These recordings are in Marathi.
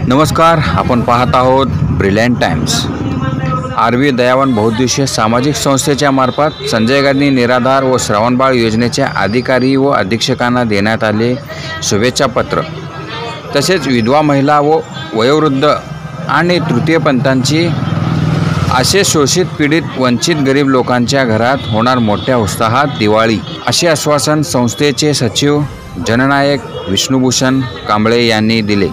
नमस्कार, आपण पाहत आहोत ब्रिलियंट टाइम्स। आरवी दयावान बहुउद्देशीय सामाजिक संस्थेच्या मार्फत संजय गांधी निराधार व श्रावणबाळ योजनेच्या अधिकारी व अधीक्षकांना देण्यात आले शुभेच्छा पत्र। तसेच विधवा महिला व वयोवृद्ध आणि तृतीयपंथांची असे शोषित पीडित वंचित गरीब लोकांच्या घरात होणार मोठ्या उत्साहात दिवाळी, असे आश्वासन संस्थेचे सचिव जननायक विष्णुभूषण कांबळे यांनी दिले।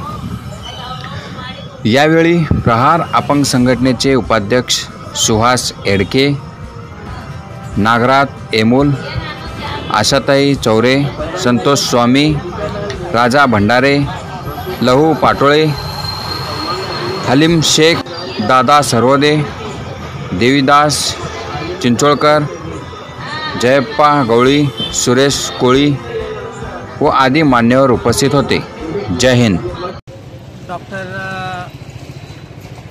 यावेळी प्रहार अपंग संघटनेचे उपाध्यक्ष सुहास एडके, नागराज एमोल, आशाताई चौरे, संतोष स्वामी, राजा भंडारे, लहू पाटोळे, हलीम शेख, दादा सरवदे, देवीदास चिंचोळकर, जयप्पा गवळी, सुरेश कोळी व आदी मान्यवर उपस्थित होते। जय हिंद। डॉक्टर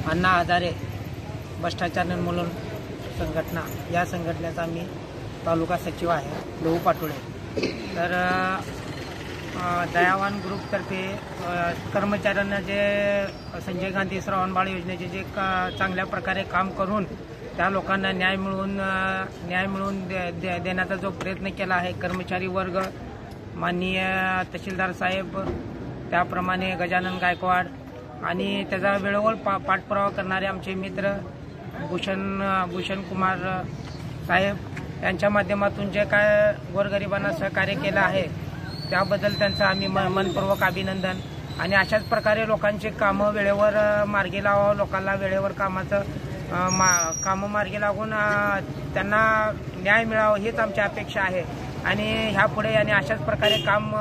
अण्णा हजारे भ्रष्टाचार निर्मूलन संघटना, या संघटनेचा मी तालुका सचिव आहे, लहू पाटोळे। तर दयावान ग्रुपतर्फे कर्मचाऱ्यांना जे संजय गांधी श्रावणबाळ योजनेचे जे चांगल्या प्रकारे काम करून त्या लोकांना न्याय मिळवून देण्याचा जो प्रयत्न केला आहे कर्मचारी वर्ग, माननीय तहसीलदार साहेब, त्याप्रमाणे गजानन गायकवाड आणि त्याचा वेळोवेळ पाठपुरावा करणारे आमचे मित्र भूषण कुमार साहेब यांच्या माध्यमातून जे काय गोरगरिबांना सहकार्य केलं आहे त्याबद्दल त्यांचं आम्ही मनपूर्वक अभिनंदन। आणि अशाच प्रकारे लोकांचे कामं वेळेवर मार्गी लावावं, लोकांना वेळेवर कामं मार्गी लागून त्यांना न्याय मिळावं हीच आमची अपेक्षा आहे। आणि ह्यापुढे आणि अशाच प्रकारे काम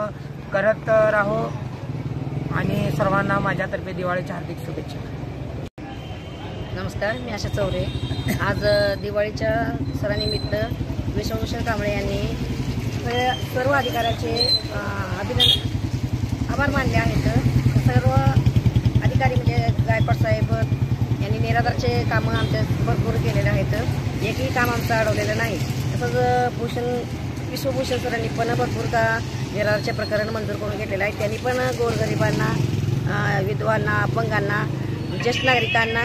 करत राहू आणि सर्वांना माझ्यातर्फे दिवाळीच्या हार्दिक शुभेच्छा। नमस्कार, मी आशा चौरे। आज दिवाळीच्या सणानिमित्त विष्णुभूषण कांबळे यांनी सर्व अधिकाऱ्यांचे आभार मानले आहेत। सर्व अधिकारी म्हणजे गायकवाड साहेब यांनी निराधारचे कामं आमच्या भरपूर केलेले आहेत, एकही काम आमचं अडवलेलं नाही। तसंच विष्णुभूषण सरांनी पण भरपूर निराधारचे प्रकरण मंजूर करून घेतलेलं आहे। त्यांनी पण गोरगरिबांना, विधवांना, अपंगांना, ज्येष्ठ नागरिकांना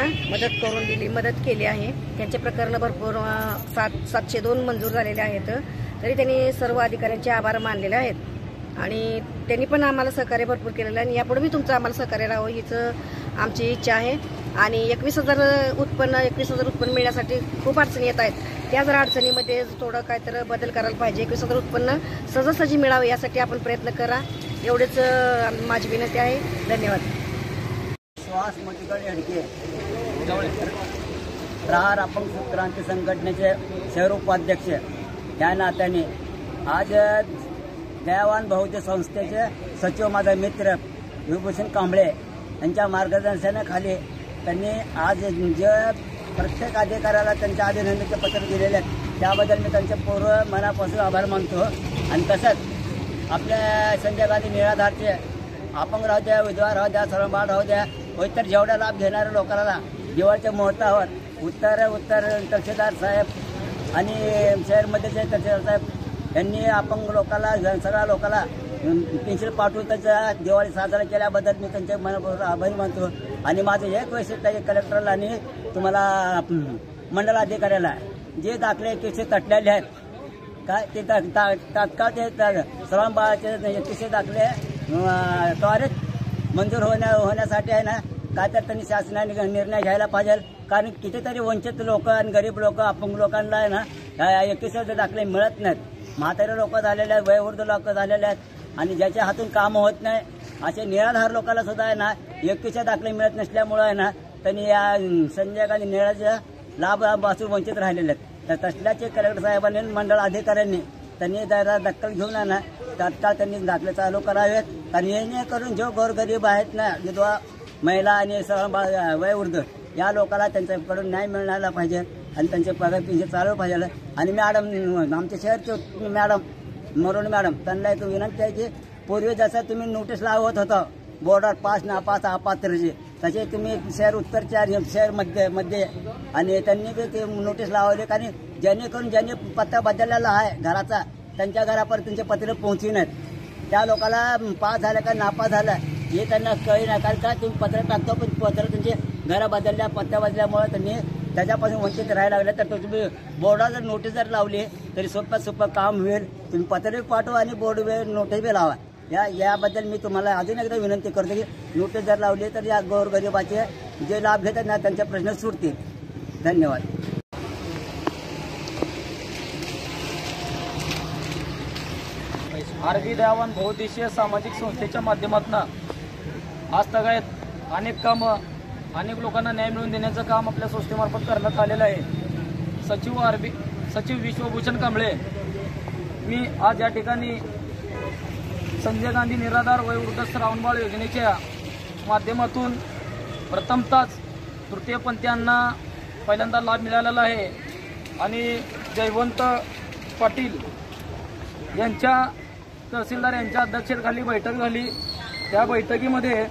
मदत केली आहे। त्यांचे प्रकरण भरपूर 702 मंजूर झालेले आहेत। तरी त्यांनी सर्व अधिकाऱ्यांचे आभार मानलेले आहेत आणि त्यांनी पण आम्हाला सहकार्य भरपूर केलेलं आहे आणि यापुढे मी तुमचं आम्हाला सहकार्य राहावं हीच आमची इच्छा आहे। आणि 21,000 उत्पन्न मिळण्यासाठी खूप अडचणी येत आहेत, त्या जर अडचणीमध्ये थोडं काहीतरी बदल करायला पाहिजे। 21,000 उत्पन्न सहजासहजी मिळावे यासाठी आपण प्रयत्न करा, एवढेच माझी विनंती आहे। धन्यवाद। सुहास एडके, प्रहार अपंग क्रांती संघटनेचे शहर उपाध्यक्ष या नात्याने आज दयावान बहुउद्देशीय संस्थेचे सचिव माझा मित्र विभूषण कांबळे यांच्या मार्गदर्शनाखाली त्यांनी आज जे प्रत्येक अधिकाऱ्याला त्यांच्या अभिनंदनाचे पत्र दिलेले आहेत त्याबद्दल मी त्यांचे पूर्ण मनापासून आभार मानतो। आणि तसंच आपल्या संजय गांधी निराधारचे अपंग राहू द्या, विधवा राहू द्या, श्रावणबाळ राहू द्या व इतर जेवढा लाभ घेणाऱ्या लोकांना दिवाळीच्या मुहूर्तावर उत्तर तहसीलदार साहेब आणि शहरमध्येचे तहसीलदार साहेब यांनी अपंग लोकांना, सगळ्या लोकांना पेन्शन पाठवून त्याच्या दिवाळी साजरा केल्याबद्दल मी त्यांचे मनापासून आभारी मानतो। आणि माझं एक वैशिष्ट्य आहे कलेक्टरला आणि तुम्हाला मंडलाधिकाऱ्याला, जे दाखले किसे तटलेले आहेत काय ते तात्काळ ते श्रावणबाळाचे किसे दाखले त्वरित मंजूर होण्यासाठी आहे ना काय तर त्यांनी शासनाने निर्णय घ्यायला पाहिजे। कारण कितीतरी वंचित लोक आणि गरीब लोक, अपंग लोकांना आहे ना 21,000 दाखले मिळत नाहीत, म्हातारे लोक झालेले आहेत, वयोवृद्ध लोक झालेले आहेत आणि ज्याच्या हातून कामं होत नाही असे निराधार लोकांना सुद्धा आहे ना 21,000 दाखले मिळत नसल्यामुळे आहे ना त्यांनी या संजय गांधी निराधारच्या लाभापासून वंचित राहिलेले आहेत। तर तसल्याचे कलेक्टर साहेबांनी, मंडळ अधिकाऱ्यांनी त्यांनी जरा दखल घेऊन आहे ना तात्काळ त्यांनी दाखले चालू करावेत। कारण जेणेकरून जो गोरगरीब आहेत ना, विधवा महिला आणि वयोवृद्ध या लोकांना त्यांच्याकडून न्याय मिळायला पाहिजे आणि त्यांचे पगार पेन्शन चालू पाहिजे। आणि मॅडम, आमच्या शहरचे मॅडम मरोण मॅडम, त्यांना एक विनंती आहे की पूर्वी जसं तुम्ही नोटीस लावत होता बोर्डावर पास नापास अपात्रचे, तसे तुम्ही शहर उत्तरच्या शहर मध्ये आणि त्यांनी ते नोटीस लावले। कारण जेणेकरून ज्यांनी पत्ता बदललेला आहे घराचा त्यांच्या घरापर्यंत त्यांचे पत्र पोहोचविण्यात, त्या लोकांना पास झालं का नापास झालं हे त्यांना कळी नाही. कारण का तुम्ही पत्र टाकतो पण पत्र त्यांचे घरा बदलल्या पत्त्या बदलल्यामुळे त्यांनी त्याच्यापासून वंचित राहायला लागले. तर तुम्ही बोर्डावर जर नोटीस जर लावली तरी सोपं काम होईल. तुम्ही पत्र पाठवा आणि बोर्ड नोटीस बी लावा. याबद्दल मी तुम्हाला अजून एकदा विनंती करतो की नोटीस जर लावली तर या गोरगरिबाचे जे लाभ घेतात ना त्यांचे प्रश्न सुटतील. धन्यवाद. आरबी दयावान बहुउद्देशीय सामाजिक संस्थेच्या माध्यमातून आजतागायत अनेक कामं अनेक लोकांना न्याय मिळवून देण्याचं काम आपल्या संस्थेमार्फत करण्यात आलेलं आहे. सचिव विश्वभूषण कांबळे, मी आज या ठिकाणी संजय गांधी निराधार वयोवृद्ध श्रावणबाळ योजनेच्या माध्यमातून प्रथमतःच तृतीयपंथीयांना पहिल्यांदा लाभ मिळालेला आहे आणि जयवंत पाटील यांच्या तहसीलदार यांच्या अध्यक्षतेखाली बैठक झाली. त्या बैठकीमध्ये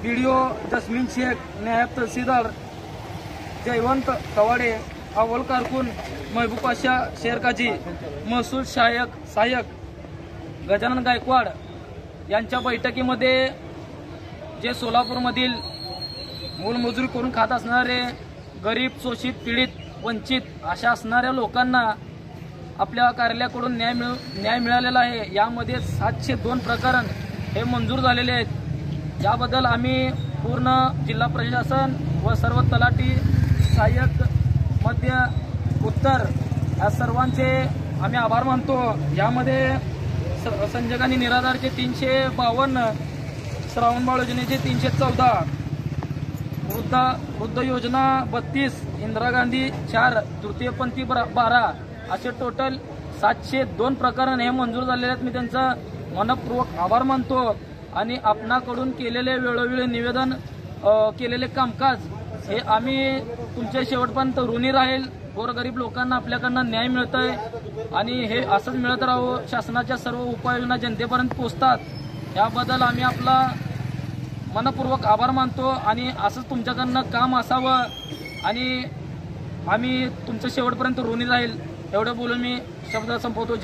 व्हिडिओ जस्मिन शेख, नायब तहसीलदार जयवंत कवाडे, अव्वल कारकून महबूब पाशा शेरकाजी, महसूल सहाय्यक गजानन गायकवाड यांच्या बैठकीमध्ये जे सोलापूरमधील मोलमजुरी करून खात असणारे गरीब, शोषित, पीडित, वंचित अशा असणाऱ्या लोकांना आपल्या कार्यालयाकडून न्याय मिळालेला आहे. यामध्ये 702 प्रकरण हे मंजूर झालेले आहेत. याबद्दल आम्ही पूर्ण जिल्हा प्रशासन व सर्व तलाठी, सहाय्यक, मध्य, उत्तर या सर्वांचे आम्ही आभार मानतो. यामध्ये संजय गांधी निराधारचे 352, श्रावणबाळ योजनेचे 314, वृद्ध योजना 32, इंदिरा गांधी 4, तृतीयपंथी 12 असे टोटल 702 प्रकरण हे मंजूर झालेले आहेत. मी त्यांचा मनपूर्वक आभार मानतो आणि आपणाकडून केलेले वेळोवेळी निवेदन केलेले कामकाज हे आम्ही तुमच्या शेवटपर्यंत ऋणी राहील. गोरगरीब लोकांना आपल्याकडनं न्याय मिळतोय आणि हे असंच मिळत राहावं. शासनाच्या सर्व उपाययोजना जनतेपर्यंत पोहोचतात याबद्दल आम्ही आपला मनपूर्वक आभार मानतो आणि असंच तुमच्याकडनं काम असावं आणि आम्ही तुमच्या शेवटपर्यंत ऋणी राहील एवढं बोलून मी शब्द संपवतो.